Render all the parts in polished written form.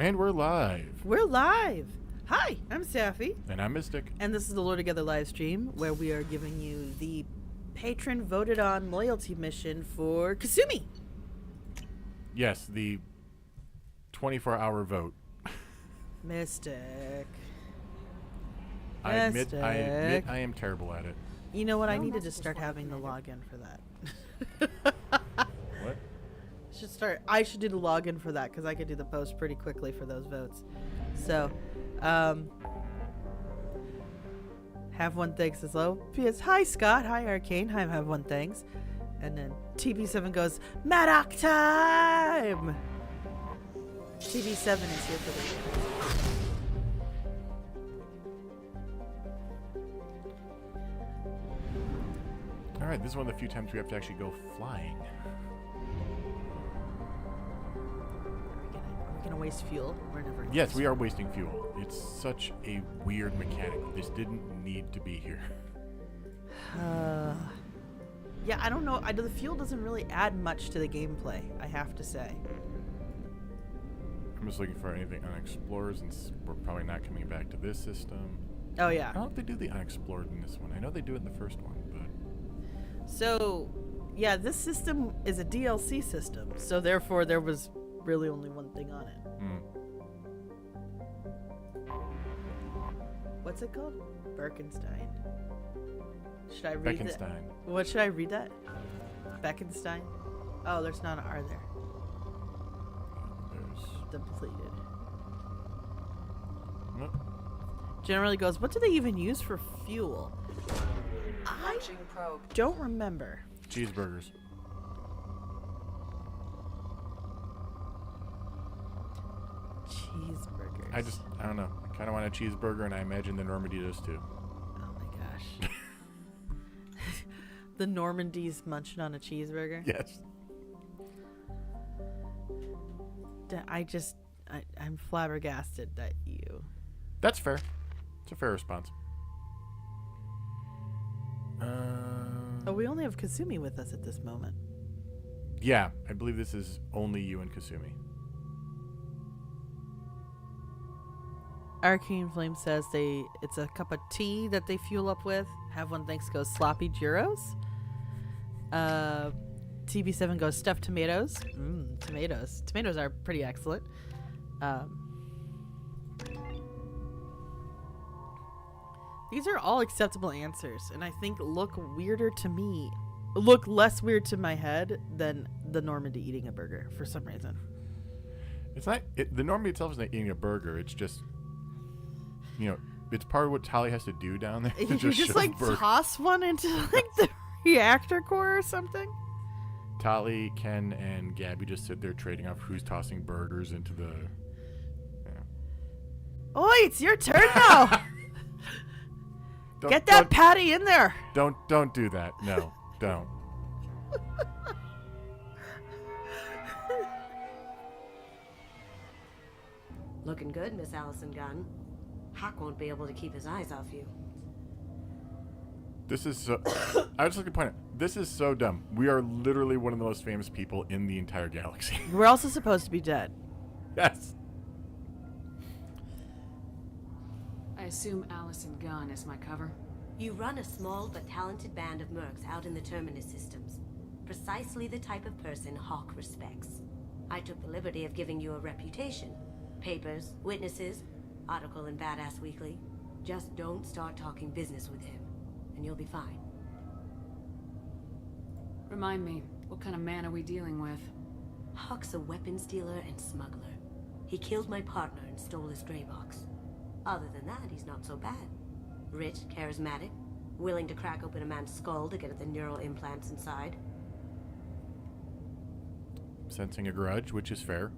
And we're live. We're live. Hi, I'm Sapphy. And I'm Mystic. And this is the Lore Together live stream where we are giving you the patron voted on loyalty mission for Kasumi. Yes, the 24-hour vote. Mystic. I admit I am terrible at it. You know what? I need to just start having the login for that. What? I should do the login for that because I could do the post pretty quickly for those votes. So, Have One Thanks is low. P.S. Hi Scott. Hi Arcane. Hi Have One Thanks. And then TB7 goes, Maddock time! TB7 is here for the Alright, this is one of the few times we have to actually go flying. Are we gonna waste fuel? We're never. Yes, we are wasting fuel. It's such a weird mechanic. This didn't need to be here. Yeah, I don't know. The fuel doesn't really add much to the gameplay, I have to say. I'm just looking for anything unexplored, since we're probably not coming back to this system. Oh, yeah. I don't know if they do the unexplored in this one. I know they do it in the first one, but... So, yeah, this system is a DLC system, so therefore there was really only one thing on it. What's it called? Birkenstein. Should I read it? Beckenstein. What should I read that? Beckenstein? Oh, there's not an R there. There's... Depleted. Nope. Generally goes, what do they even use for fuel? I don't remember. Cheeseburgers. Cheeseburgers. I don't know. I kind of want a cheeseburger, and I imagine the Normandy does too. Oh my gosh. The Normandy's munching on a cheeseburger? Yes. I'm flabbergasted that you... That's fair. It's a fair response. Oh, we only have Kasumi with us at this moment. Yeah, I believe this is only you and Kasumi. Arcane Flame says it's a cup of tea that they fuel up with. Have One Thanks goes sloppy gyros. TB7 goes stuffed tomatoes. Tomatoes. Tomatoes are pretty excellent. These are all acceptable answers, and I think look less weird to my head than the Normandy eating a burger for some reason. It's not the Normandy itself is not eating a burger. It's just, it's part of what Tali has to do down there. You just like toss one into like the reactor core or something. Tali, Ken, and Gabby just sit there trading off who's tossing burgers into the. Yeah. Oi, it's your turn now. Get that patty in there. Don't do that. No, don't. Looking good, Miss Allison Gunn. Hawk won't be able to keep his eyes off you. This is so... I just like to point out, this is so dumb. We are literally one of the most famous people in the entire galaxy. We're also supposed to be dead. Yes. I assume Allison Gunn is my cover. You run a small but talented band of mercs out in the Terminus systems. Precisely the type of person Hawk respects. I took the liberty of giving you a reputation. Papers, witnesses, article in Badass Weekly. Just don't start talking business with him, and you'll be fine. Remind me, what kind of man are we dealing with? Hawk's a weapons dealer and smuggler. He killed my partner and stole his gray box. Other than that, he's not so bad. Rich, charismatic, willing to crack open a man's skull to get at the neural implants inside. Sensing a grudge, which is fair.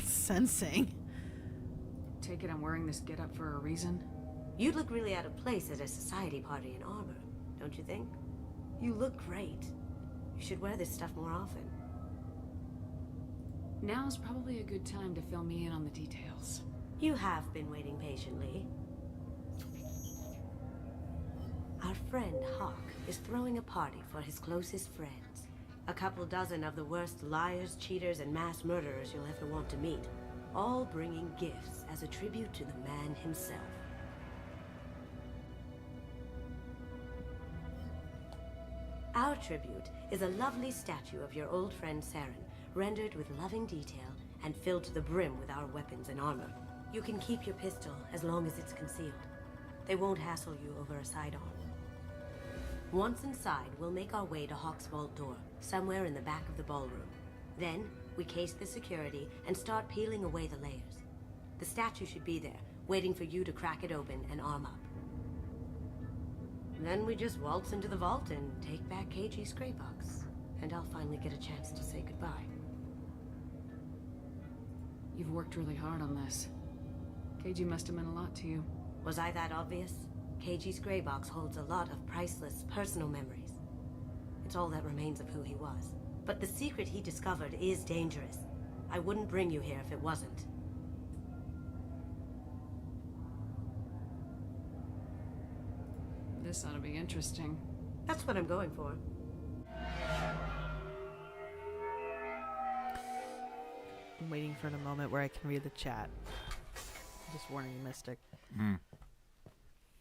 Sensing. Take it I'm wearing this getup for a reason? You'd look really out of place at a society party in armor, don't you think? You look great. You should wear this stuff more often. Now's probably a good time to fill me in on the details. You have been waiting patiently. Our friend Hawk is throwing a party for his closest friends. A couple dozen of the worst liars, cheaters, and mass murderers you'll ever want to meet. all bringing gifts as a tribute to the man himself. Our tribute is a lovely statue of your old friend Saren, rendered with loving detail and filled to the brim with our weapons and armor. You can keep your pistol as long as it's concealed. They won't hassle you over a sidearm. Once inside, we'll make our way to Hawk's vault door, somewhere in the back of the ballroom. Then, we case the security and start peeling away the layers. The statue should be there, waiting for you to crack it open and arm up. Then we just waltz into the vault and take back KG's gray box. And I'll finally get a chance to say goodbye. You've worked really hard on this. KG must have meant a lot to you. Was I that obvious? KG's gray box holds a lot of priceless personal memories. It's all that remains of who he was. But the secret he discovered is dangerous. I wouldn't bring you here if it wasn't. This ought to be interesting. That's what I'm going for. I'm waiting for a moment where I can read the chat. Just warning you, Mystic.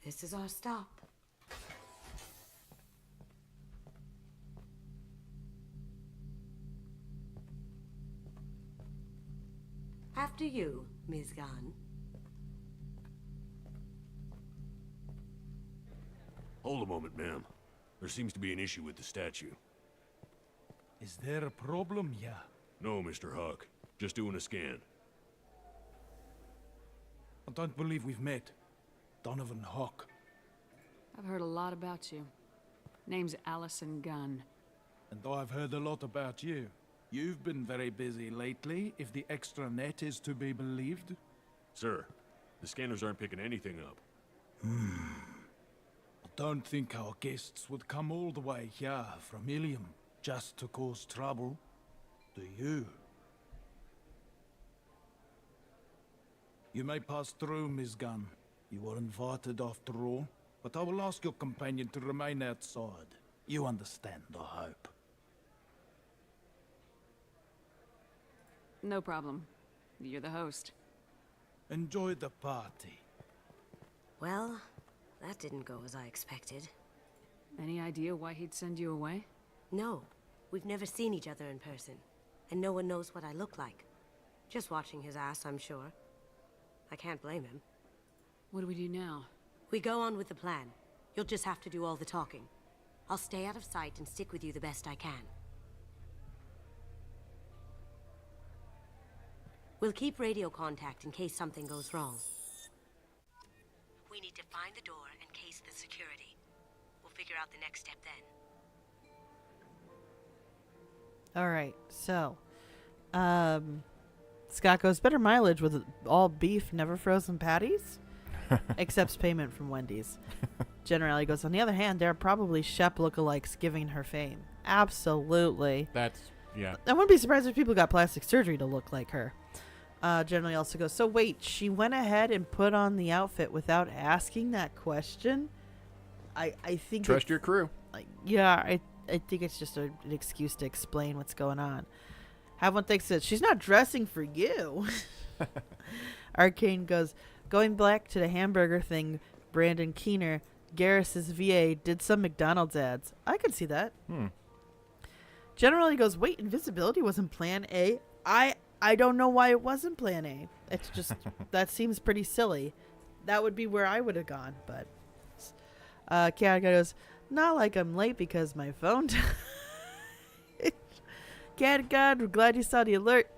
This is our stop. After you, Ms. Gunn. Hold a moment, ma'am. There seems to be an issue with the statue. Is there a problem here? No, Mr. Huck. Just doing a scan. I don't believe we've met. Donovan Hawk. I've heard a lot about you. Name's Allison Gunn. And I've heard a lot about you. You've been very busy lately, if the extra net is to be believed. Sir, the scanners aren't picking anything up. I don't think our guests would come all the way here from Ilium just to cause trouble. Do you? You may pass through, Ms. Gunn. You were invited after all, but I will ask your companion to remain outside. You understand, I hope. No problem. You're the host. Enjoy the party. Well, that didn't go as I expected. Any idea why he'd send you away? No, we've never seen each other in person, and no one knows what I look like. Just watching his ass, I'm sure. I can't blame him. What do we do now? We go on with the plan. You'll just have to do all the talking. I'll stay out of sight and stick with you the best I can. We'll keep radio contact in case something goes wrong. We need to find the door and case the security. We'll figure out the next step then. All right, so, Scott goes, better mileage with all beef, never frozen patties? Accepts payment from Wendy's. Generally goes, on the other hand, there are probably Shep lookalikes giving her fame. Absolutely. That's, yeah. I wouldn't be surprised if people got plastic surgery to look like her. Generally also goes, so wait, she went ahead and put on the outfit without asking that question? I think... Trust your crew. I think it's just an excuse to explain what's going on. Have one thinks that she's not dressing for you. Arcane goes, going back to the hamburger thing, Brandon Keener, Garrus's VA, did some McDonald's ads. I could see that. Generally goes, wait, invisibility wasn't plan A? I don't know why it wasn't plan A. It's just, that seems pretty silly. That would be where I would have gone, but... Cat goes, not like I'm late because my phone died. Cat God, we're glad you saw the alert.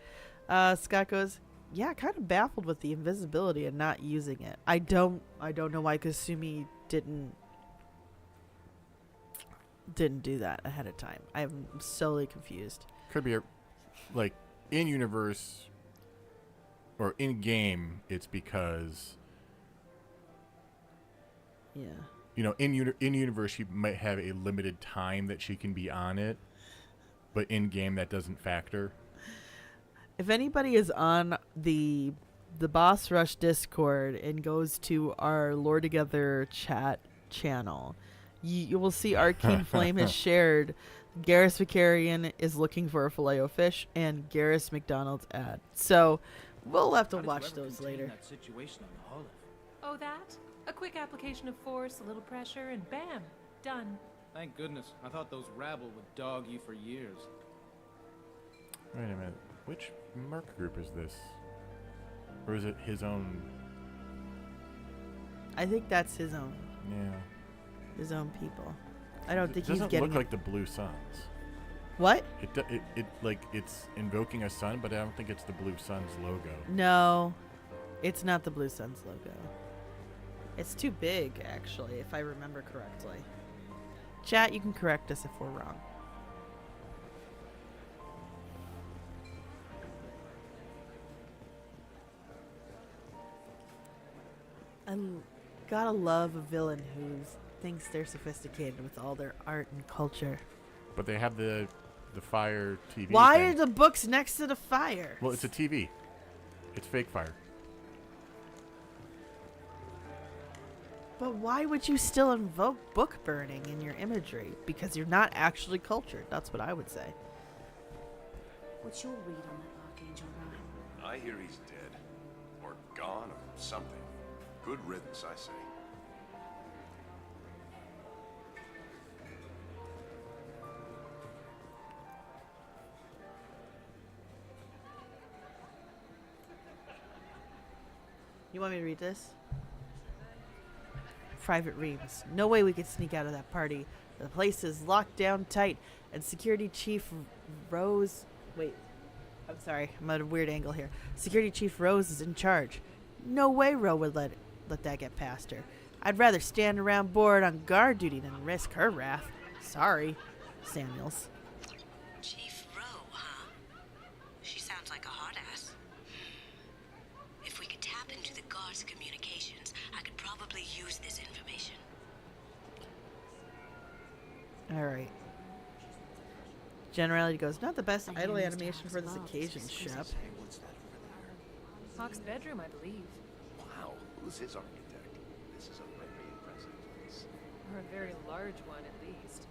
Scott goes, yeah, kind of baffled with the invisibility and not using it. I don't know why Kasumi didn't do that ahead of time. I'm solely confused. Could be like in universe or in game. It's because in universe she might have a limited time that she can be on it, but in game that doesn't factor. If anybody is on the Boss Rush Discord and goes to our Lore Together chat channel, you will see Arcane Flame has shared Garrus Vicarian is looking for a Filet-O-Fish and Garrus McDonald's ad. So We'll have to How did you watch ever those contain later. that situation on the Hollow? Oh, that? A quick application of force, a little pressure, and bam, done. Thank goodness. I thought those rabble would dog you for years. Wait a minute. Which merc group is this? Or is it his own? I think that's his own people. I don't think It he's doesn't getting look like the Blue Suns. What? It like it's invoking a sun, but I don't think it's the Blue Suns logo. No, it's not the Blue Suns logo. It's too big, actually, if I remember correctly. Chat, you can correct us if we're wrong. I gotta love a villain who thinks they're sophisticated with all their art and culture. But they have the fire TV. Why thing. are the books next to the fire? Well, it's a TV. It's fake fire. But why would you still invoke book burning in your imagery? Because you're not actually cultured. That's what I would say. What's your read on that Archangel guy? I hear he's dead. Or gone, or something. Good riddance, I say. You want me to read this? Private Reams. No way we could sneak out of that party. The place is locked down tight, and Security Chief Rose... Wait. I'm sorry. I'm at a weird angle here. Security Chief Rose is in charge. No way Ro would let that get past her. I'd rather stand around bored on guard duty than risk her wrath. Sorry, Samuels. Chief Rowe, huh? She sounds like a hard ass. If we could tap into the guard's communications, I could probably use this information. All right. Generality goes, not the best I idle used animation for this Hawk's occasion, gloves. Shep. Hey, what's that over there? Hawk's bedroom, I believe. Wow, who's his architect? This is a very impressive place. Or a very large one, at least.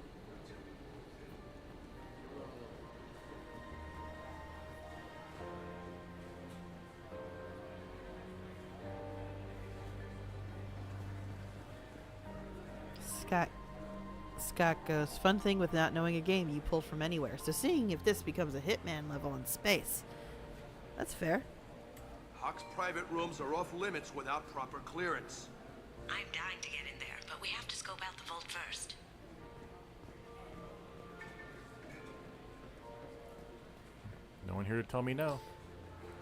Scott goes, fun thing with not knowing a game, you pull from anywhere. So seeing if this becomes a Hitman level in space. That's fair. Hawk's private rooms are off limits without proper clearance. I'm dying to get in there, but we have to scope out the vault first. No one here to tell me no.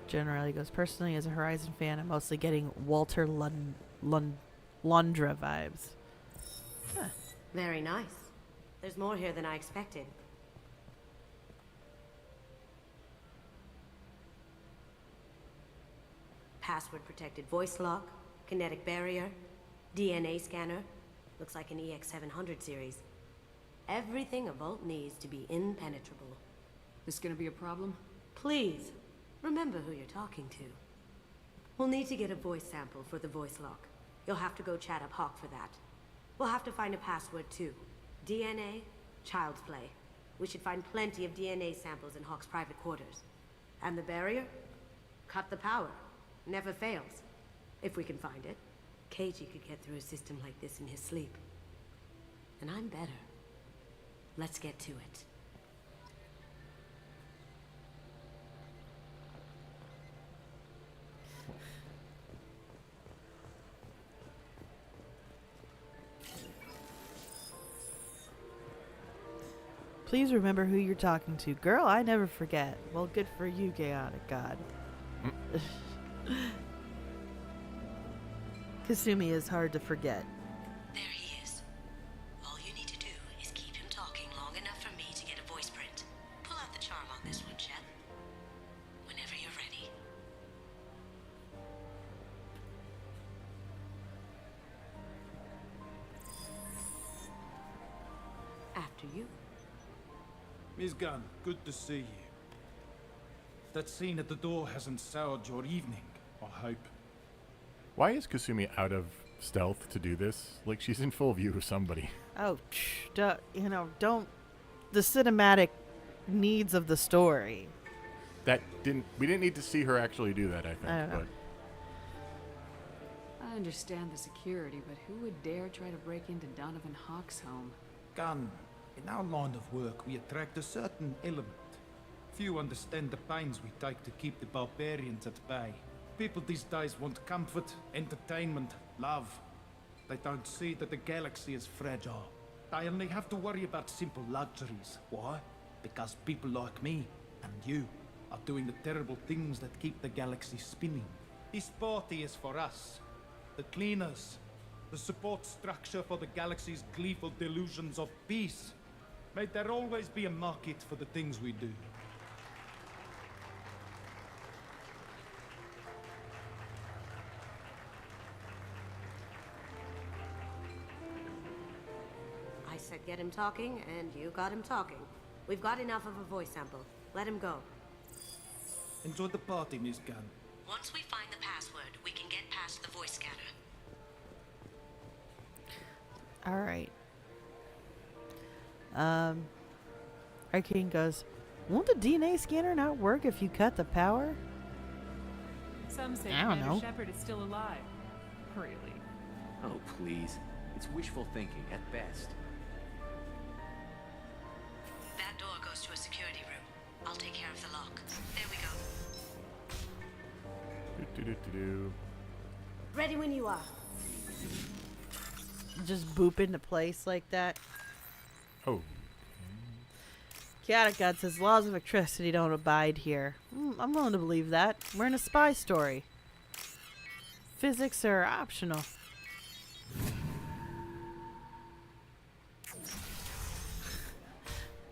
Generality goes, personally, as a Horizon fan, I'm mostly getting Walter Lundra vibes. Huh. Very nice. There's more here than I expected. Password protected voice lock, kinetic barrier, DNA scanner. Looks like an EX700 series. Everything a vault needs to be impenetrable. This gonna be a problem? Please, remember who you're talking to. We'll need to get a voice sample for the voice lock. You'll have to go chat up Hawk for that. We'll have to find a password too. DNA, child's play. We should find plenty of DNA samples in Hawk's private quarters. And the barrier? Cut the power. Never fails. If we can find it. KG could get through a system like this in his sleep. And I'm better. Let's get to it. Please remember who you're talking to. Girl, I never forget. Well, good for you, chaotic god. Kasumi is hard to forget. There he is. All you need to do is keep him talking long enough for me to get a voice print. Pull out the charm on this one, Chet. Whenever you're ready. After you. Miss Gunn, good to see you. That scene at the door hasn't soured your evening, I hope. Why is Kasumi out of stealth to do this? Like, she's in full view of somebody. Oh, don't. The cinematic needs of the story. we didn't need to see her actually do that, I think. I don't know. I understand the security, but who would dare try to break into Donovan Hawk's home? Gun, in our line of work, we attract a certain element. Few understand the pains we take to keep the barbarians at bay. People these days want comfort, entertainment, love. They don't see that the galaxy is fragile. They only have to worry about simple luxuries. Why? Because people like me and you are doing the terrible things that keep the galaxy spinning. This party is for us, the cleaners, the support structure for the galaxy's gleeful delusions of peace. May there always be a market for the things we do. I said get him talking, and you got him talking. We've got enough of a voice sample. Let him go. Enjoy the party, Miss Gunn. Once we find the password, we can get past the voice scanner. All right. Arcane goes, won't the DNA scanner not work if you cut the power? Some say I don't know. Commander Shepard is still alive. Really? Oh, please. It's wishful thinking at best. That door goes to a security room. I'll take care of the lock. There we go. Do-do-do-do-do. Ready when you are. Just boop into place like that. Oh, Chaotic God says laws of electricity don't abide here. I'm willing to believe that. We're in a spy story. Physics are optional.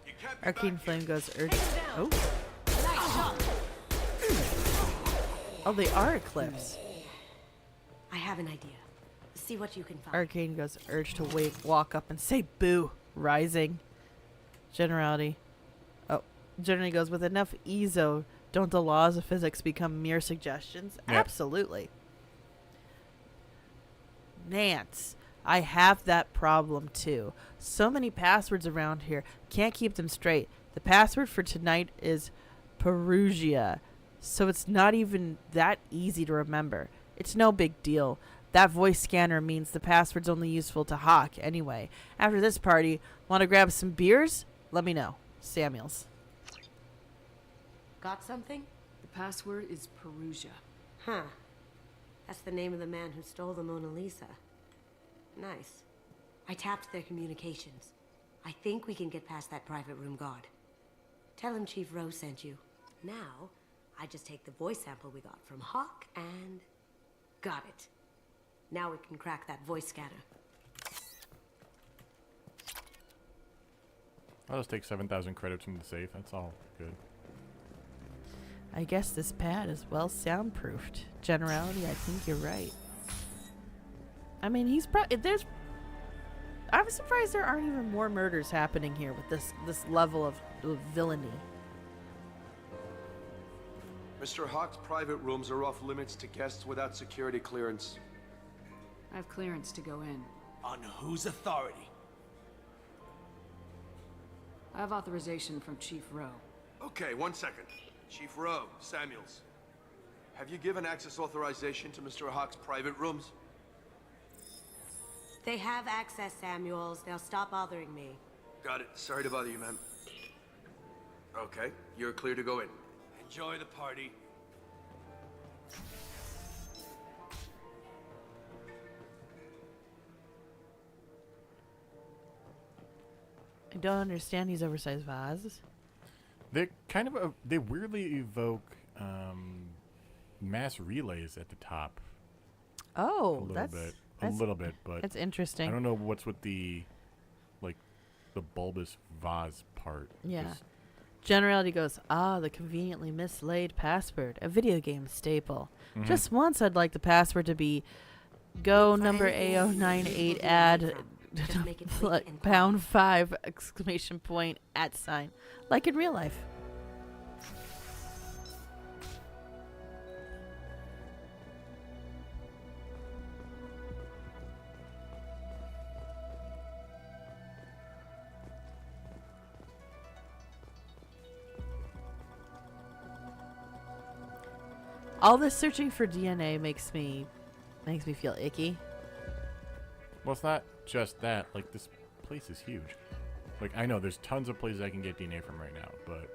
You can't be Arcane back Flame here. goes urgent. Oh. Oh, they are Eclipse. I have an idea. See what you can find. Arcane goes urge to walk up and say boo. Rising. Generality. Oh. Generally goes with enough EZO. Don't the laws of physics become mere suggestions? Yep. Absolutely. Nance. I have that problem too. So many passwords around here. Can't keep them straight. The password for tonight is Perugia. So it's not even that easy to remember. It's no big deal. That voice scanner means the password's only useful to Hawk anyway. After this party, want to grab some beers? Let me know. Samuels. Got something? The password is Perugia. Huh. That's the name of the man who stole the Mona Lisa. Nice. I tapped their communications. I think we can get past that private room guard. Tell him Chief Rose sent you. Now, I just take the voice sample we got from Hawk and... got it. Now we can crack that voice scanner. I'll just take 7,000 credits from the safe. That's all good. I guess this pad is well soundproofed. Generality, I think you're right. I mean, he's probably... I'm surprised there aren't even more murders happening here with this level of villainy. Mr. Hawk's private rooms are off limits to guests without security clearance. I have clearance to go in. On whose authority? I have authorization from Chief Rowe. Okay, 1 second. Chief Rowe, Samuels. Have you given access authorization to Mr. Hawk's private rooms? They have access, Samuels. They'll stop bothering me. Got it. Sorry to bother you, ma'am. Okay, you're clear to go in. Enjoy the party. I don't understand these oversized vases. They kind of they weirdly evoke mass relays at the top. Oh, A that's little bit, but that's interesting. I don't know what's with the the bulbous vase part. Yeah. Just- Generality goes, the conveniently mislaid password, a video game staple. Just once I'd like the password to be go number A098 add Just make it quick and pound 5 exclamation point @ like in real life. All this searching for DNA makes me feel icky. Well, it's not just that. Like, this place is huge. Like, I know there's tons of places I can get DNA from right now, but...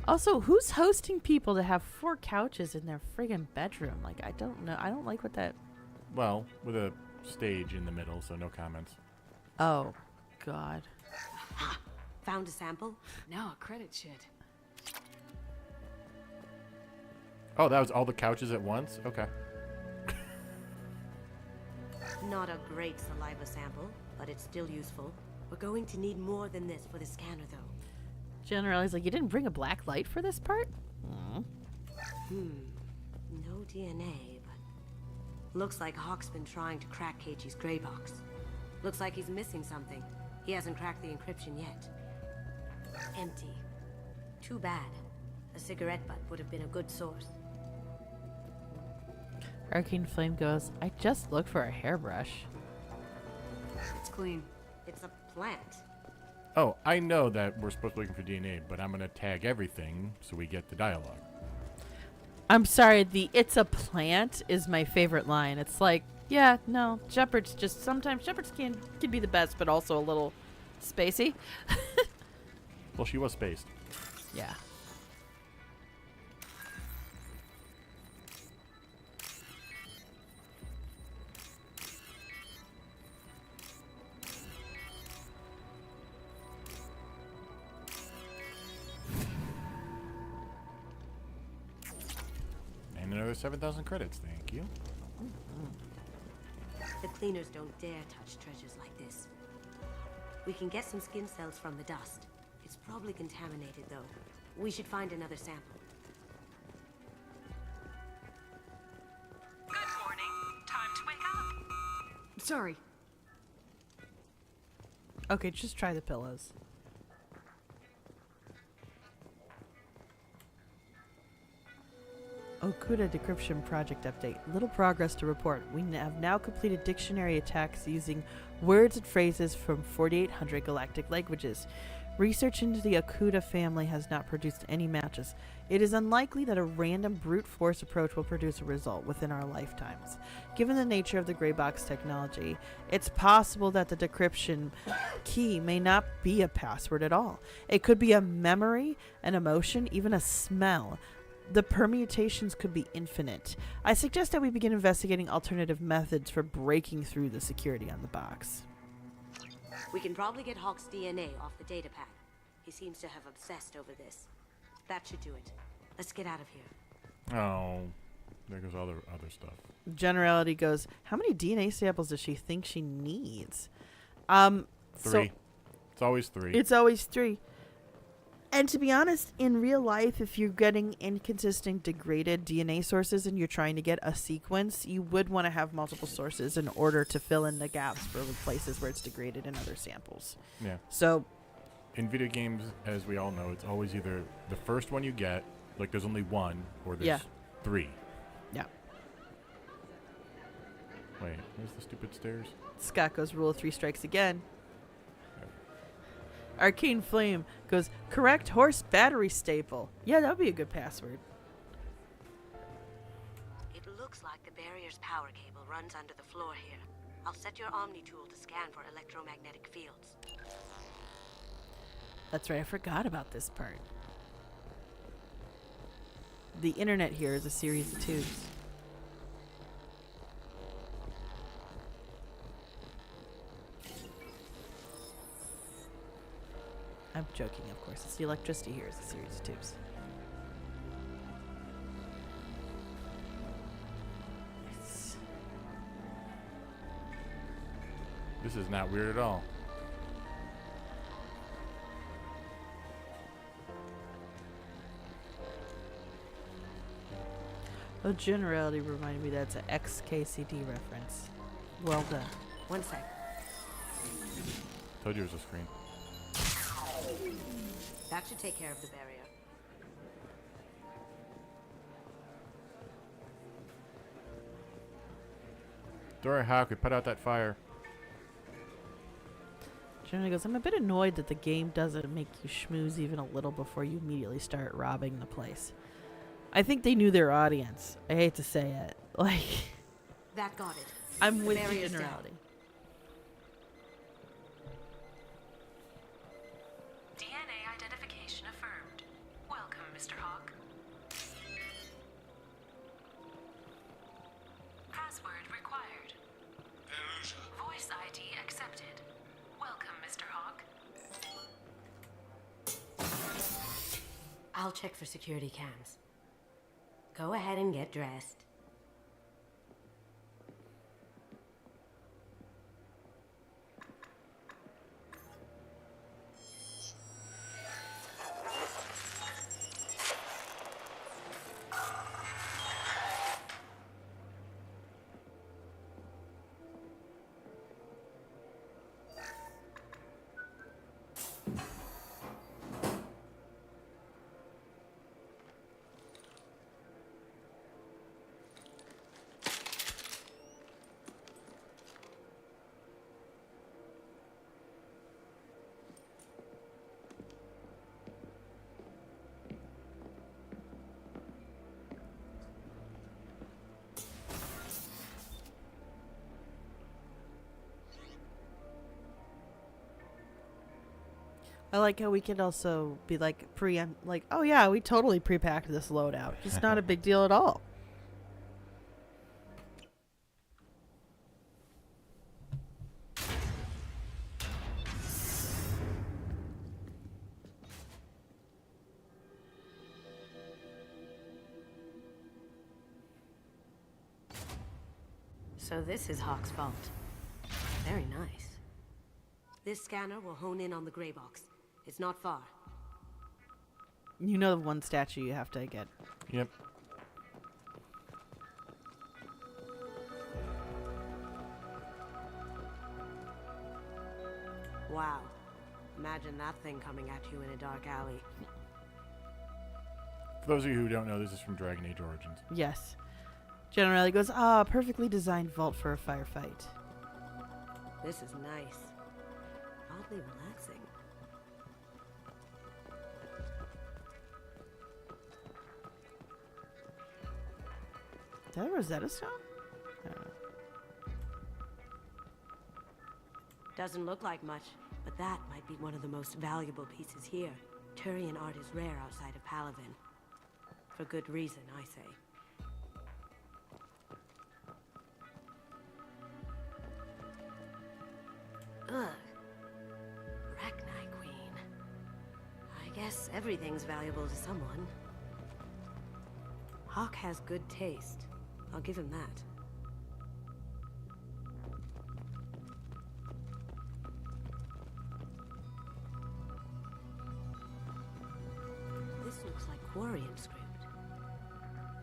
Also, who's hosting people to have 4 couches in their friggin' bedroom? Like, I don't know. I don't like what that... Well, with a stage in the middle, so no comments. Oh, God. Found a sample? Now a credit shit. Oh, that was all the couches at once? Okay. Not a great saliva sample, but it's still useful. We're going to need more than this for the scanner, though. Generally's like, you didn't bring a black light for this part? No DNA, but... Looks like Hawk's been trying to crack KG's gray box. Looks like he's missing something. He hasn't cracked the encryption yet. Empty. Too bad. A cigarette butt would have been a good source. Arcane Flame goes, I just looked for a hairbrush. It's clean. It's a plant. Oh, I know that we're supposed to be looking for DNA, but I'm going to tag everything so we get the dialogue. I'm sorry, the "it's a plant" is my favorite line. It's like, yeah, no, Shepard's just... Sometimes Shepard's can be the best, but also a little spacey. Well, she was spaced. Yeah. And another 7,000 credits, thank you. The cleaners don't dare touch treasures like this. We can get some skin cells from the dust. It's probably contaminated, though. We should find another sample. Good morning. Time to wake up. Sorry. Okay, just try the pillows. Okuda Decryption Project Update. Little progress to report. We have now completed dictionary attacks using words and phrases from 4,800 galactic languages. Research into the Okuda family has not produced any matches. It is unlikely that a random brute force approach will produce a result within our lifetimes. Given the nature of the gray box technology, it's possible that the decryption key may not be a password at all. It could be a memory, an emotion, even a smell. The permutations could be infinite. I suggest that we begin investigating alternative methods for breaking through the security on the box. We can probably get Hawk's DNA off the data pad. He seems to have obsessed over this. That should do it. Let's get out of here. Oh, there goes all the other stuff. Generality goes, how many DNA samples does she think she needs? 3. So It's always 3. it's always 3. And to be honest, in real life, if you're getting inconsistent, degraded DNA sources and you're trying to get a sequence, you would want to have multiple sources in order to fill in the gaps for the places where it's degraded in other samples. Yeah. So, In video games, as we all know, it's always either the first one you get, like there's only one, or there's 3. yeah. Wait, where's the stupid stairs? Scott goes, rule of 3 strikes again. Arcane Flame goes, correct horse battery staple. Yeah, that would be a good password. It looks like the barrier's power cable runs under the floor here. I'll set your Omni tool to scan for electromagnetic fields. That's right, I forgot about this part. The internet here is a series of tubes. I'm joking, of course. It's the electricity here is a series of tubes. This is not weird at all. Oh, Generality reminded me that's an XKCD reference. Well done. 1 sec. Told you it was a screen. That should take care of the barrier. Dora Hawk, we put out that fire. Generally goes, I'm a bit annoyed that the game doesn't make you schmooze even a little before you immediately start robbing the place. I think they knew their audience. I hate to say it. Like, That got it. I'm The with the barrier's down. generality. DNA identification affirmed. Welcome, Mr. Hawk. Password required. Voice ID accepted. Welcome, Mr. Hawk. I'll check for security cams. Go ahead and get dressed. I like how we can also be like like, oh yeah, we totally pre-packed this loadout. It's not a big deal at all. So this is Hawk's vault. Very nice. This scanner will hone in on the gray box. It's not far. You know the one statue you have to get. Yep. Wow. Imagine that thing coming at you in a dark alley. For those of you who don't know, this is from Dragon Age Origins. Yes. Generally goes, perfectly designed vault for a firefight. This is nice. Oddly relaxing. Is that a Rosetta Stone? Doesn't look like much, but that might be one of the most valuable pieces here. Turian art is rare outside of Palavin. For good reason, I say. Ugh. Rachni Queen. I guess everything's valuable to someone. Hawk has good taste. I'll give him that. This looks like Quarian script.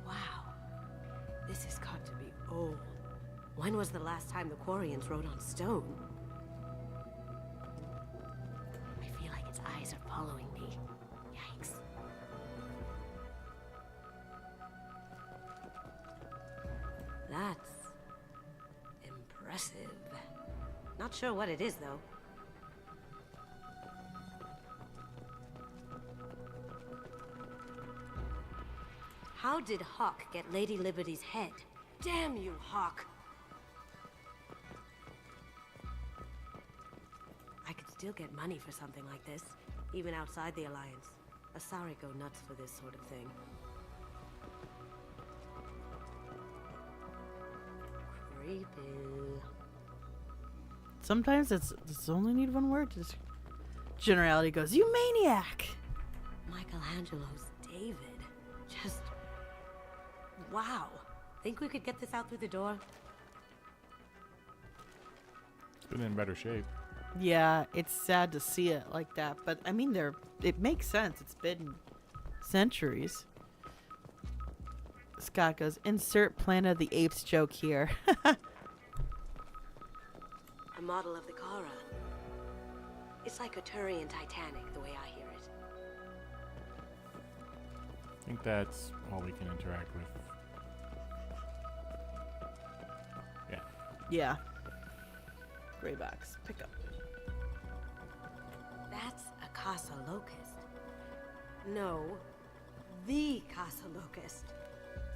Wow. This has got to be old. When was the last time the Quarians wrote on stone? I feel like its eyes are following me. Yikes. That's impressive. Not sure what it is, though. How did Hawk get Lady Liberty's head? Damn you, Hawk! I could still get money for something like this, even outside the Alliance. Asari go nuts for this sort of thing. Creepy. Sometimes it's only need one word. Just generality goes, you maniac! Michelangelo's David. Just... wow. Think we could get this out through the door? It's been in better shape. Yeah, it's sad to see it like that, but I mean, it makes sense. It's been centuries. Scott goes, insert Planet of the Apes joke here. A model of the Kara. It's like a Turian Titanic, the way I hear it. I think that's all we can interact with. Yeah. Yeah. Gray box. Pick up. That's a Casa Locust. No, The Casa Locust.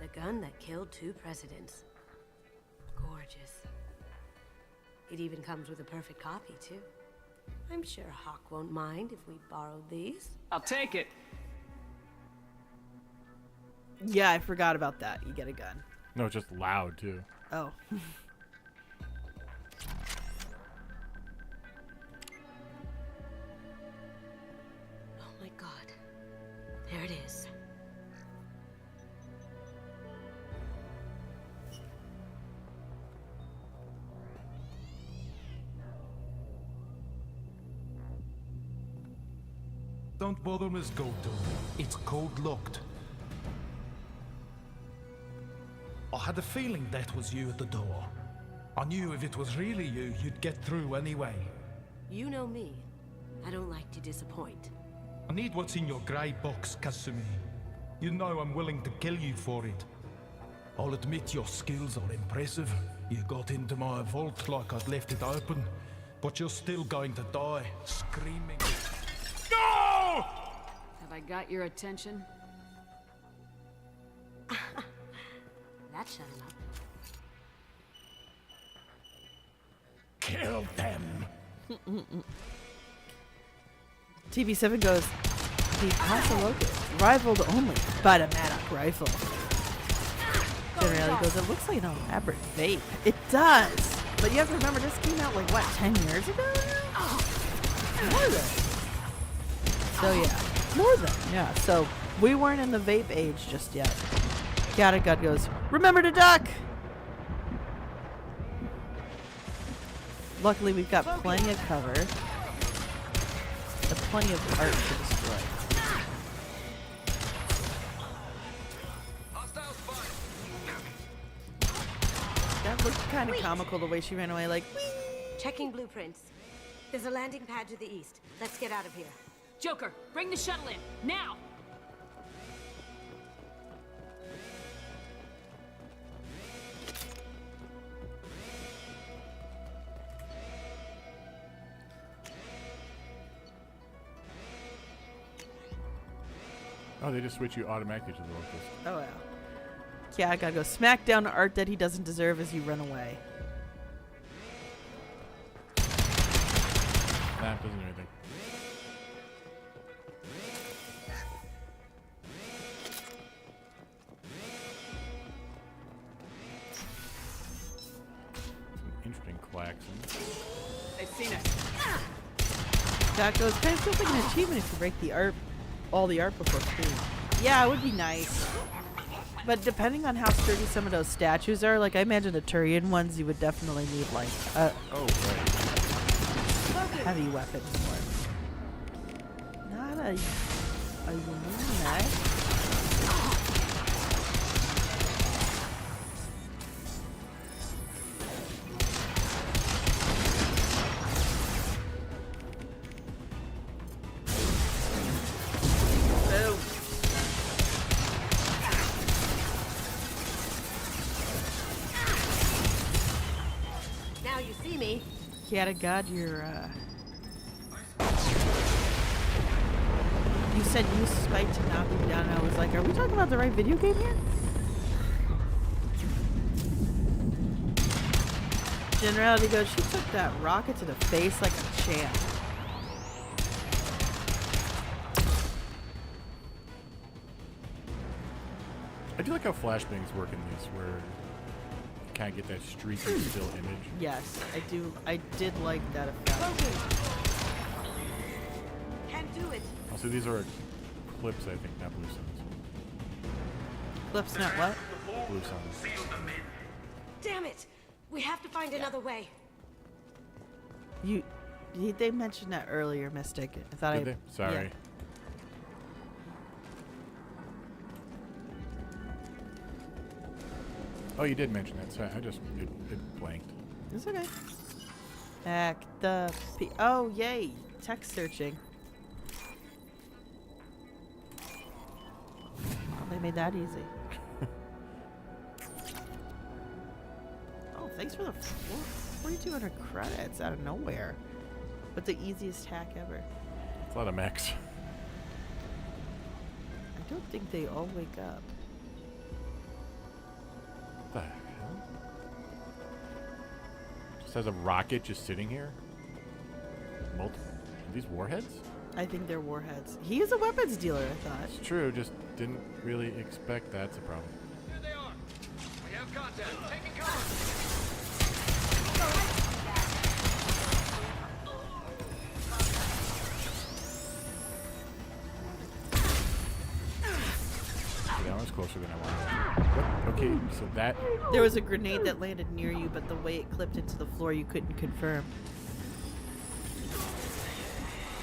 The gun that killed 2 presidents. Gorgeous. It even comes with a perfect copy, too. I'm sure Hawk won't mind if we borrowed these. I'll take it. Yeah, I forgot about that. You get a gun. No, it's just loud too. Oh. Oh my god. There it is. Don't bother, Miss Goto. It's code locked. I had a feeling that was you at the door. I knew if it was really you, you'd get through anyway. You know me. I don't like to disappoint. I need what's in your grey box, Kasumi. You know I'm willing to kill you for it. I'll admit your skills are impressive. You got into my vault like I'd left it open, but you're still going to die, screaming. No! Have I got your attention? That shut him up. Kill them! TB7 goes, the Casa Locust, rivaled only by the Maddox rifle. Generally goes, it looks like an elaborate vape. It does! But you have to remember, this came out like, what, 10 years ago? More than. So yeah, more than, yeah. So we weren't in the vape age just yet. Gattagut goes, remember to duck! Luckily, we've got plenty of cover. And plenty of art to destroy. That looked kind of comical, the way she ran away, like, whee! Checking blueprints. There's a landing pad to the east. Let's get out of here. Joker, bring the shuttle in, now! Oh, they just switch you automatically to the Locust. Oh, wow. Yeah, I gotta go smack down art that he doesn't deserve as you run away. Nah, doesn't do anything. Some interesting klaxon. They've seen us. That goes, kind of feels like an achievement if you break the art, all the art before speed. Yeah, it would be nice. But depending on how sturdy some of those statues are, like I imagine the Turian ones, you would definitely need like a heavy weapon for. Not a unit. Now you see me. God, you're, you said use spike to knock him down. I was like, are we talking about the right video game here? Generality goes, she took that rocket to the face like a champ. I do like how flashbangs work in this, where you kind of get that streaky still image. Yes, I do. I did like that effect. Can't do it. Also, these are clips, I think, not blue suns. Clips, not what? Blue suns. Damn it! We have to find another way. They mentioned that earlier, Mystic. I thought Did they? Sorry. Yeah. Oh, you did mention that. Sorry, it blanked. It's okay. Back the oh, yay! Text searching. Oh, they made that easy. Oh, thanks for the 4,200 credits out of nowhere. But the easiest hack ever. It's a lot of mechs. I don't think they all wake up. What the hell? Just has a rocket just sitting here? Multiple. Are these warheads? I think they're warheads. He is a weapons dealer, I thought. It's true, just didn't really expect that's a problem. Here they are. We have contact. Taking cover. That one's closer than I wanted. What? Okay, so that... There was a grenade that landed near you, but the way it clipped into the floor, you couldn't confirm.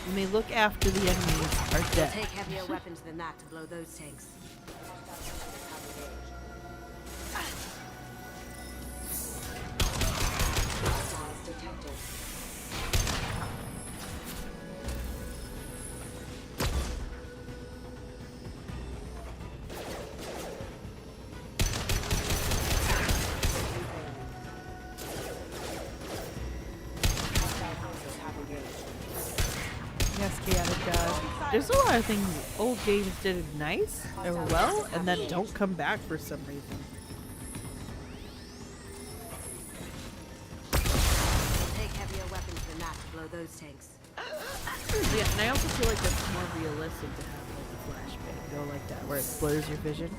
You may look after the enemies are dead. Take heavier weapons than that to blow those tanks. Detected. Yes, chaotic god. There's a lot of things old games did nice or well, and then don't come back for some reason. Take heavier weapons than that to blow those tanks. Yeah, and I also feel like that's more realistic to have like a flashbang go like that, where it blurs your vision.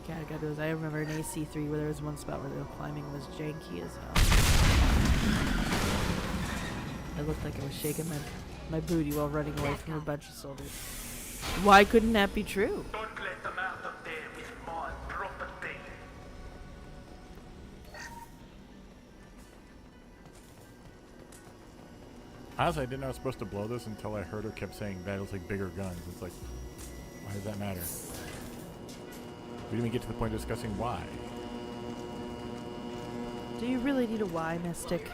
God, God knows, I remember in AC3 where there was one spot where the climbing was janky as hell. It looked like I was shaking my booty while running away from a bunch of soldiers. Why couldn't that be true? Don't let them out of there with my property. Honestly, I didn't know I was supposed to blow this until I heard her kept saying that it was like bigger guns. It's like, why does that matter? We didn't even get to the point of discussing why. Do you really need a why, Mystic?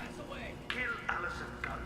Kill Allison Gunn.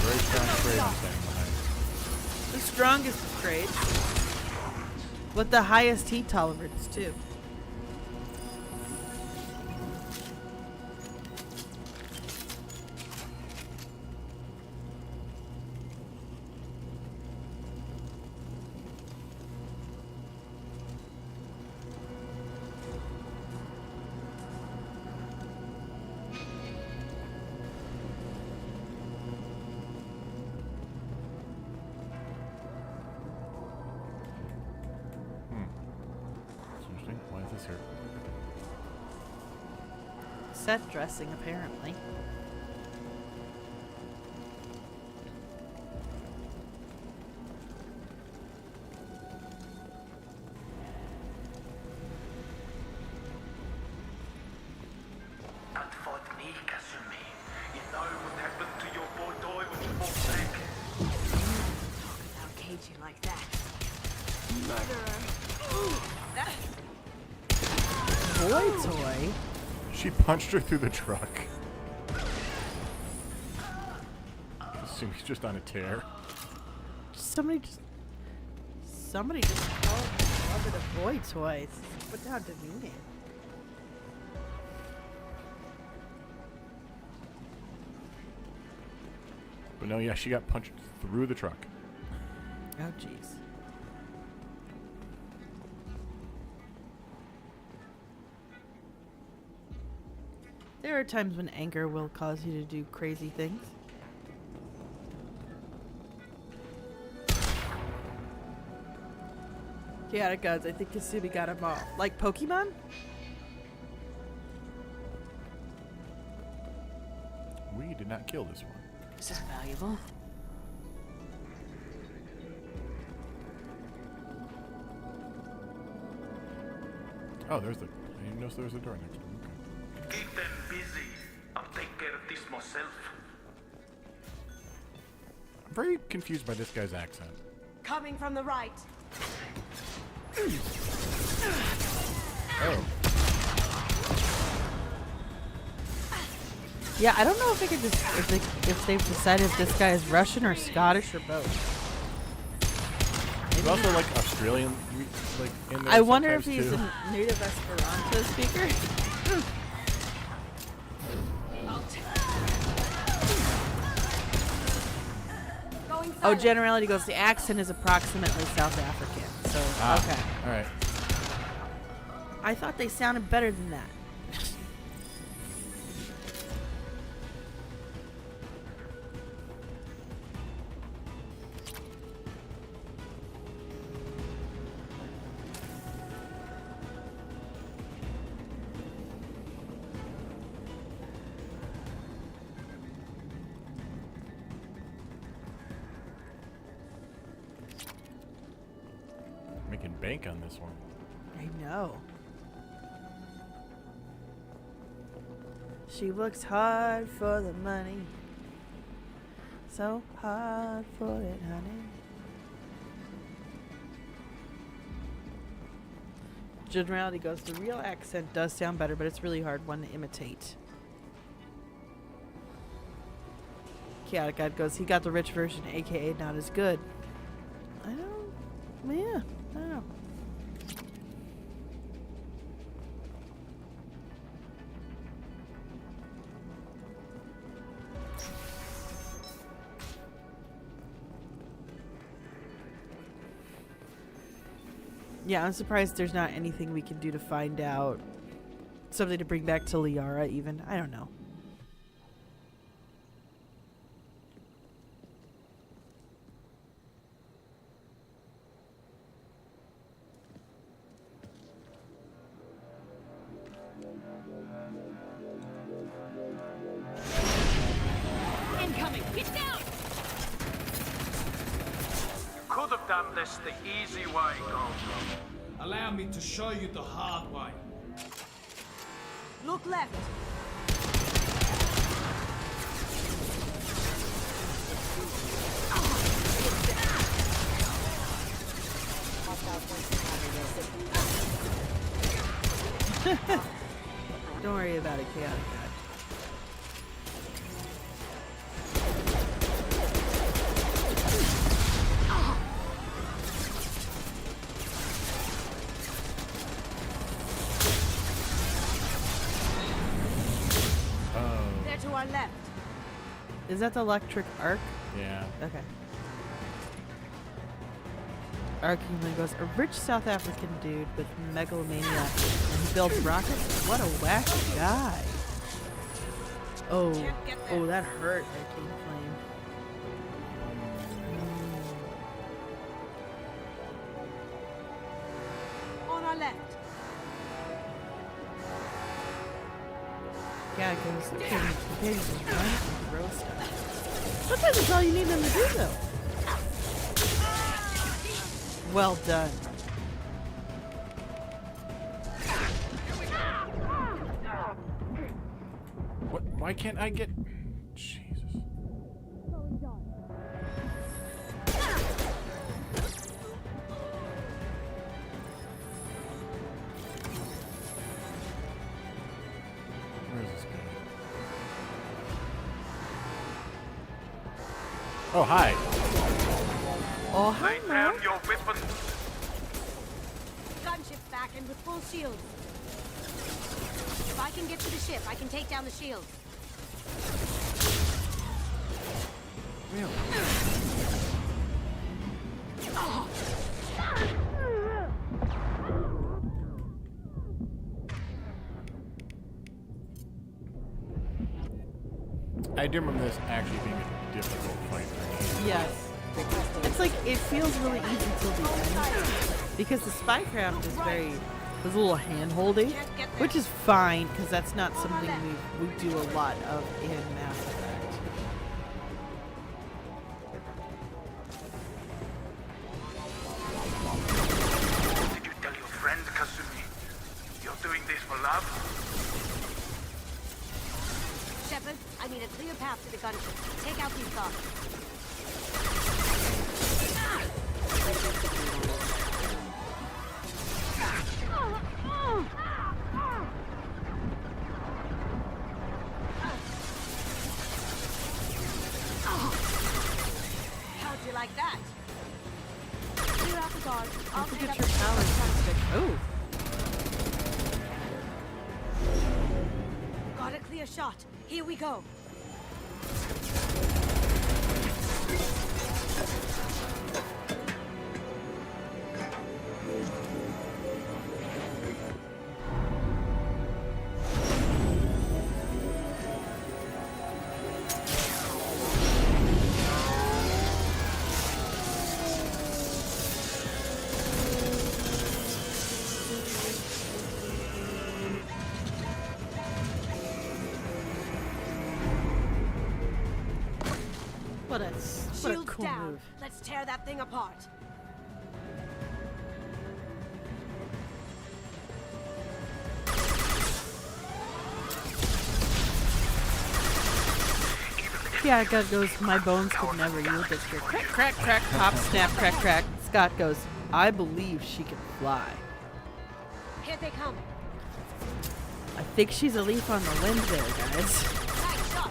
Very strong trade I'm saying behind. The strongest of trades. With the highest heat tolerance, too. That's interesting. Why is this here? Set dressing, apparently. Not for me, Kasumi. You know what happened to your boy toy when you fought back. Talk about Keiji like that. Boy toy? She punched her through the truck. I assume he's just on a tear. Somebody just called it a boy toy. Put down demeaning. But no, yeah, she got punched through the truck. Oh, jeez. There are times when anger will cause you to do crazy things. Chaotic gods, I think Kasumi got him all. Like Pokemon? did not kill this one. This is valuable. Oh, there's the. I didn't notice there was a door next to him. Okay. Keep them busy. I'll take care of this myself. I'm very confused by this guy's accent. Coming from the right. Oh. Yeah, I don't know if they could just if they've decided if this guy is Russian or Scottish or both. He's also like Australian, like in there. I wonder if sometimes, he's too. a native Esperanto speaker. Oh, generality goes. The accent is approximately South African. So okay. All right. I thought they sounded better than that. Making bank on this one. I know. She works hard for the money. So hard for it, honey. Generality goes, the real accent does sound better, but it's really hard one to imitate. Chaotic God goes, he got the rich version, aka not as good. I don't, yeah, I don't know. Yeah, I'm surprised there's not anything we can do to find out. Something to bring back to Liara, even. I don't know. Incoming! Get down! Could have done this the easy way, Gold. Allow me to show you the hard way. Look left. Don't worry about it, Chaotic God. They're to our left. Is that the electric arc? Yeah. Okay. Archhuman goes, a rich South African dude with megalomania and he builds rockets? What a wacky guy. Oh, oh, that hurt, Arcane Flame. On our left. Yeah, because the pigs just run and throw stuff. Sometimes that's all you need them to do, though. Well done. What? Why can't I get? Jesus. Where is this guy? Oh, hi. Oh, hi, Lay Mark. down your weapons. Gunship's back and with full shields. If I can get to the ship, I can take down the shield. Really? I do remember this actually being a difficult fight for me. Yes. It's like, it feels really easy till the end. Because the spycraft is is a little hand-holdy. Which is fine, because that's not something we do a lot of in Mass Effect. careful, love. Shepard, I need a clear path to the gunship. Take out these guards. How'd you like that? Clear out the guards. I'll Don't take forget up your the power stick. Oh. Got a clear shot. Here we go. What a Shields cool down. move. Let's tear that thing apart. Yeah, God goes, my bones could never yield this fear. Crack, crack, crack, pop, snap, crack, crack. Scott goes, I believe she can fly. Here they come. I think she's a leaf on the wind there, guys. Nice shot.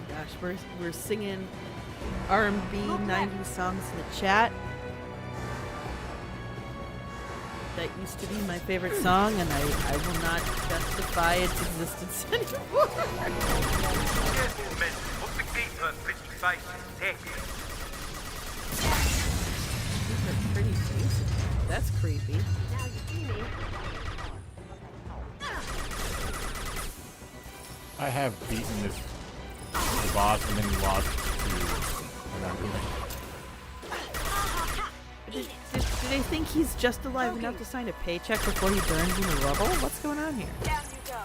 Gosh, we're singing R&B 90s songs in the chat. That used to be my favorite song, and I will not justify its existence anymore. Careful, men. Put the keeper in pretty face and neck. These are pretty faces. That's creepy. Now you see me. I have beaten this the boss and then lost to Do they think he's just alive enough to sign a paycheck before he burns in the rubble? What's going on here? Down you go.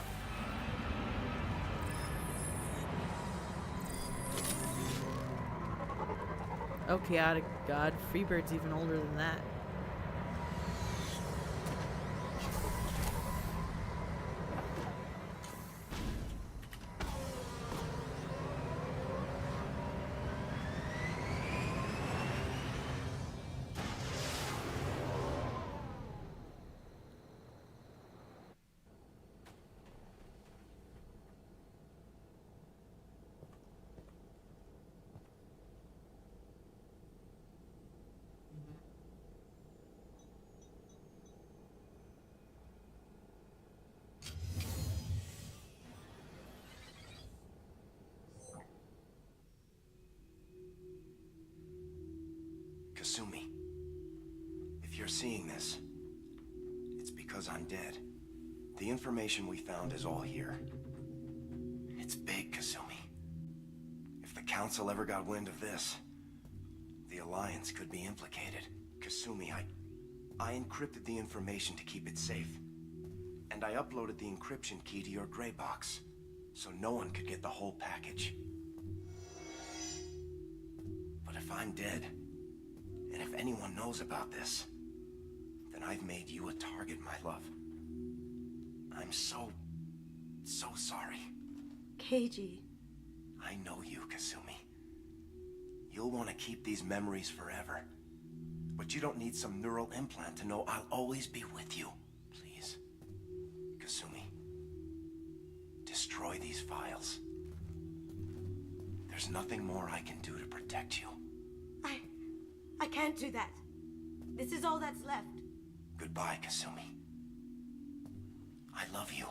Oh, chaotic god. Freebird's even older than that. Kasumi, if you're seeing this, it's because I'm dead. The information we found is all here. It's big, Kasumi. If the Council ever got wind of this, the Alliance could be implicated. Kasumi, I encrypted the information to keep it safe. And I uploaded the encryption key to your gray box, so no one could get the whole package. But if I'm dead, and if anyone knows about this, then I've made you a target, my love. I'm so sorry. Keiji. I know you, Kasumi. You'll want to keep these memories forever. But you don't need some neural implant to know I'll always be with you. Please, Kasumi, destroy these files. There's nothing more I can do to protect you. I can't do that. This is all that's left. Goodbye, Kasumi. I love you.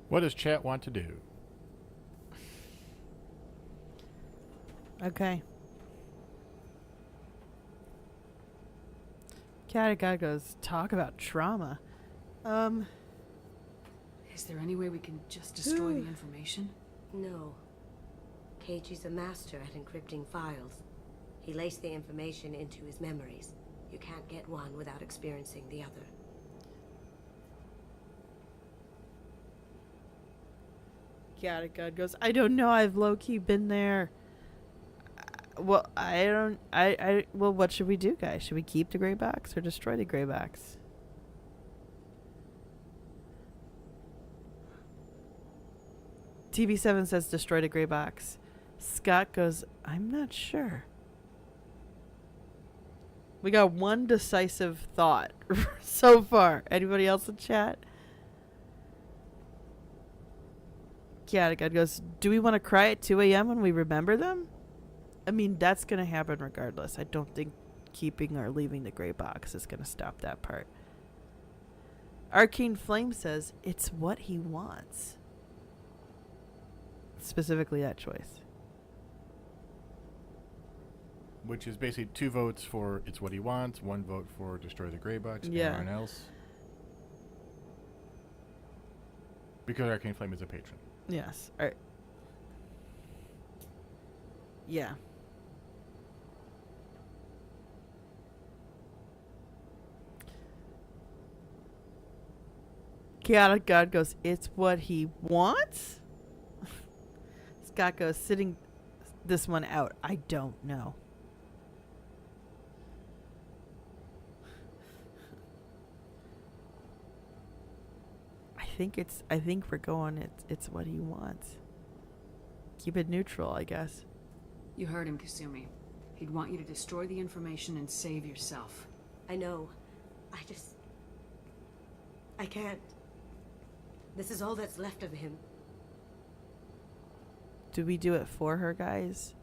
What does chat want to do? Okay. Catagog goes, talk about trauma. Is there any way we can just destroy the information? No. Keiichi's a master at encrypting files. He laced the information into his memories. You can't get one without experiencing the other. God goes, I don't know, I've low-key been there. Well, well, what should we do, guys? Should we keep the gray box or destroy the gray box? TB7 says destroy the gray box. Scott goes, I'm not sure. We got one decisive thought so far. Anybody else in chat? God goes, do we want to cry at 2 a.m. when we remember them? I mean, that's going to happen regardless. I don't think keeping or leaving the gray box is going to stop that part. Arcane Flame says, it's what he wants. Specifically that choice. Which is basically 2 votes for it's what he wants, 1 vote for destroy the gray box, Yeah. everyone else. Because Arcane Flame is a patron. Yes. All right. Yeah. Chaotic God goes, it's what he wants? Scott goes, sitting this one out. I don't know. I think we're going, it's what he wants. Keep it neutral, I guess. You heard him, Kasumi. He'd want you to destroy the information and save yourself. I know. I can't. This is all that's left of him. Do we do it for her, guys?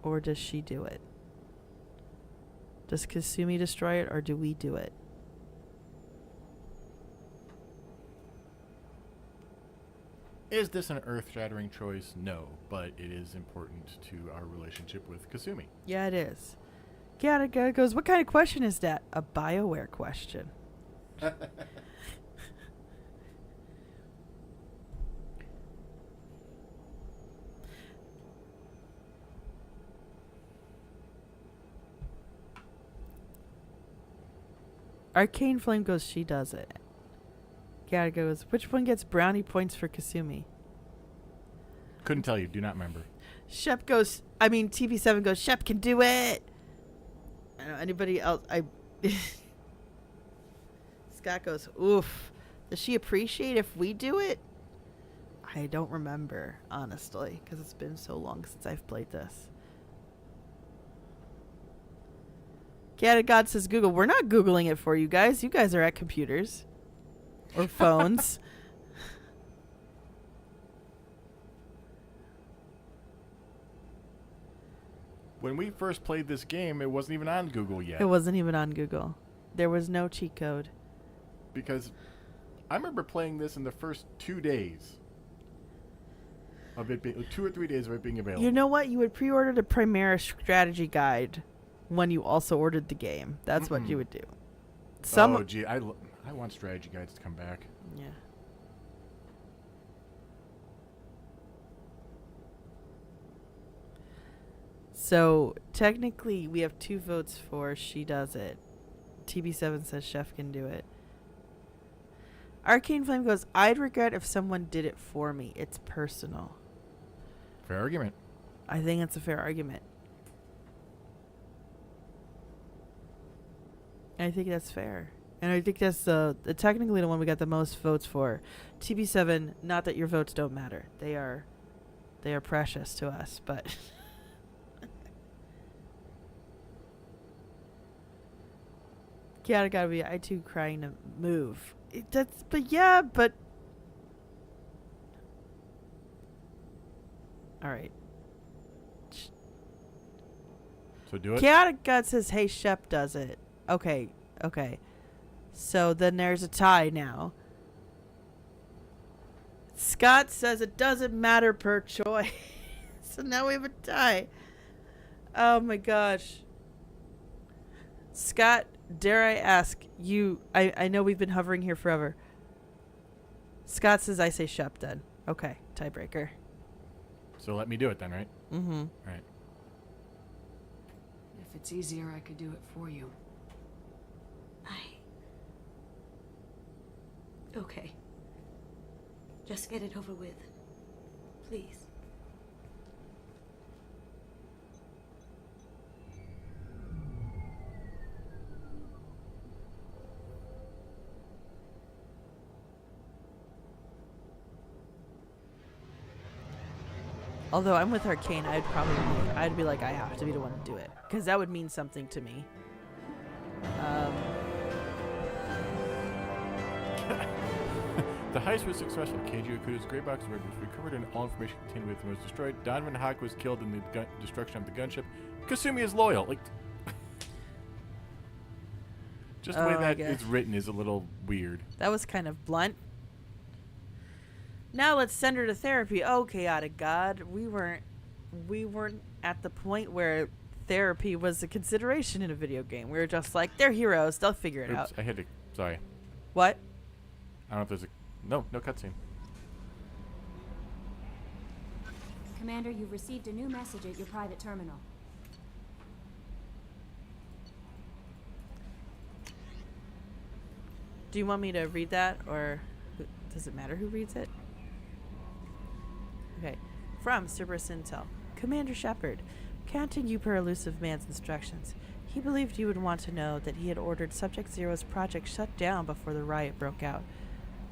Or does she do it? Does Kasumi destroy it, or do we do it? Is this an earth-shattering choice? No, but it is important to our relationship with Kasumi. Yeah, it is. Gattaca goes, what kind of question is that? A BioWare question. Arcane Flame goes, she does it. Gattaca goes, which one gets brownie points for Kasumi? Couldn't tell you. Do not remember. Shep goes, TB7 goes, Shep can do it. I don't know, anybody else? Scott goes, oof. Does she appreciate if we do it? I don't remember, honestly, because it's been so long since I've played this. Cat of God says Google. We're not Googling it for you guys. You guys are at computers. Or phones. When we first played this game, it wasn't even on Google yet. It wasn't even on Google. There was no cheat code. Because I remember playing this in the first 2 days of it being 2 or 3 days of it being available. You know what? You would pre-order the Primera strategy guide when you also ordered the game. That's what you would do. Oh, gee. I want strategy guides to come back. Yeah. So, technically, we have 2 votes for she does it. TB7 says Chef can do it. Arcane Flame goes, I'd regret if someone did it for me. It's personal. Fair argument. I think it's a fair argument. I think that's fair. And I think that's technically the one we got the most votes for. TB7, not that your votes don't matter. They are precious to us, but gotta be I too crying to move. Alright. So do it. Chaotic God says, hey, Shep does it. Okay. So then there's a tie now. Scott says it doesn't matter per choice. So now we have a tie. Oh my gosh. Scott Dare I ask you? I know we've been hovering here forever. Scott says I say shop then. Okay, tiebreaker. So let me do it then, right? Mm-hmm. All right. If it's easier, I could do it for you. Okay. Just get it over with. Please. Although I'm with Arcane, I'd be like, I have to be the one to do it. Because that would mean something to me. The heist was successful. Keiji Okuda's gray box was recovered and all information contained within was destroyed. Donovan Hawk was killed in the destruction of the gunship. Kasumi is loyal. Like, just the way that is written is a little weird. That was kind of blunt. Now let's send her to therapy. Oh, chaotic god. We weren't at the point where therapy was a consideration in a video game. We were just like, they're heroes. They'll figure it out. I had to. Sorry. What? I don't know if there's a. No cutscene. Commander, you've received a new message at your private terminal. Do you want me to read that, or does it matter who reads it? Okay. From Cerberus Intel. Commander Shepard, counting you per elusive man's instructions, he believed you would want to know that he had ordered Subject Zero's project shut down before the riot broke out.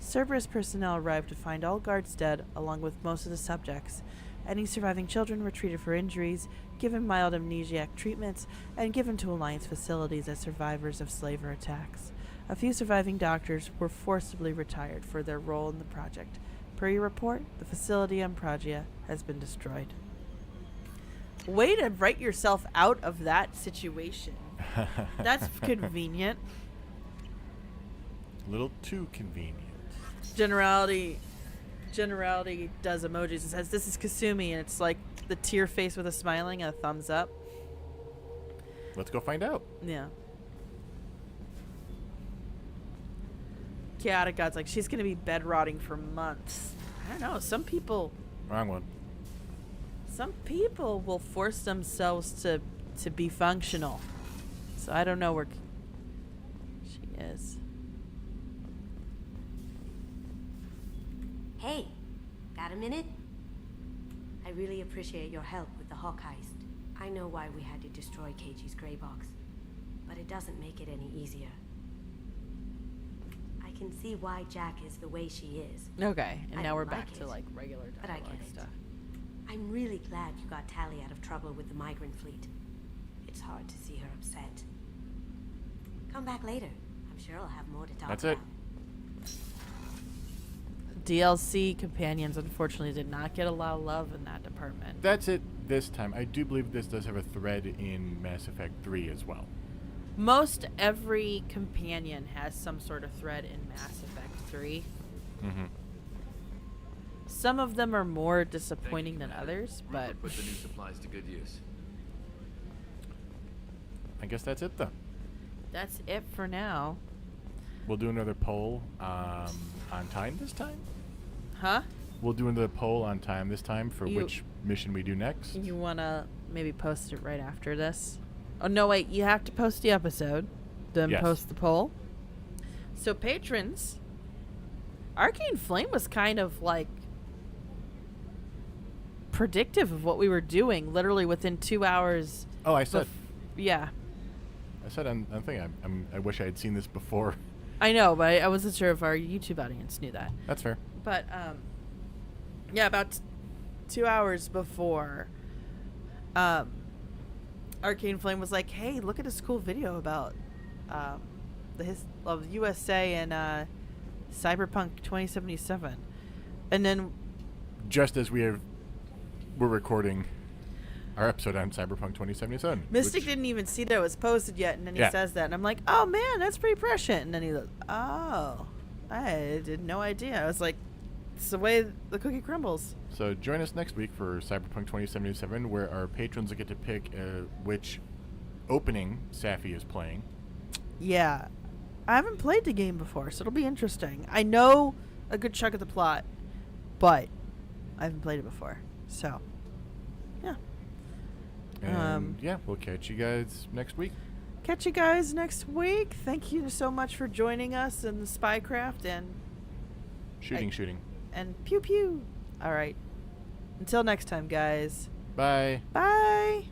Cerberus personnel arrived to find all guards dead, along with most of the subjects. Any surviving children were treated for injuries, given mild amnesiac treatments, and given to Alliance facilities as survivors of slaver attacks. A few surviving doctors were forcibly retired for their role in the project. Per your report, the facility on Pragia has been destroyed. Way to write yourself out of that situation. That's convenient. A little too convenient. Generality does emojis and says, "This is Kasumi," and it's like the tear face with a smiling and a thumbs up. Let's go find out. Yeah. Chaotic God's like, she's gonna be bed rotting for months. I don't know. Some people will force themselves to be functional. So I don't know where she is. Hey, got a minute? I really appreciate your help with the Hawk heist. I know why we had to destroy Keiji's gray box, but it doesn't make it any easier. I can see why Jack is the way she is. Okay, and I now don't we're like back to it, like regular but I dialogue get it. stuff. I'm really glad you got Tally out of trouble with the migrant fleet. It's hard to see her upset. Come back later. I'm sure I'll have more to talk That's about. it. DLC companions unfortunately did not get a lot of love in that department. That's it this time. I do believe this does have a thread in Mass Effect 3 as well. Most every companion has some sort of thread in Mass Effect 3. Mm-hmm. Some of them are more disappointing than others, but Put the new supplies to good use. I guess that's it, though. that's it for now. We'll do another poll on time this time. Huh? We'll do another poll on time this time for which mission we do next. You want to maybe post it right after this? Oh, no, wait. You have to post the episode, then Yes. post the poll. So, patrons, Arcane Flame was kind of like predictive of what we were doing literally within 2 hours. Oh, I said. Yeah. I said on thing. I wish I had seen this before. I know, but I wasn't sure if our YouTube audience knew that. That's fair. But, yeah, about 2 hours before, Arcane Flame was like, hey, look at this cool video about of USA and Cyberpunk 2077. And then... Just as we're recording our episode on Cyberpunk 2077. Mystic didn't even see that it was posted yet, and then he says that, and I'm like, oh, man, that's pretty prescient. And then he goes, oh, I did no idea. I was like, it's the way the cookie crumbles. So join us next week for Cyberpunk 2077, where our patrons will get to pick which opening Sapphy is playing. Yeah. I haven't played the game before, so it'll be interesting. I know a good chunk of the plot, but I haven't played it before. So, yeah. And yeah, we'll catch you guys next week. Catch you guys next week. Thank you so much for joining us in the Spycraft and Shooting. and pew pew. All right. Until next time, guys. Bye. Bye.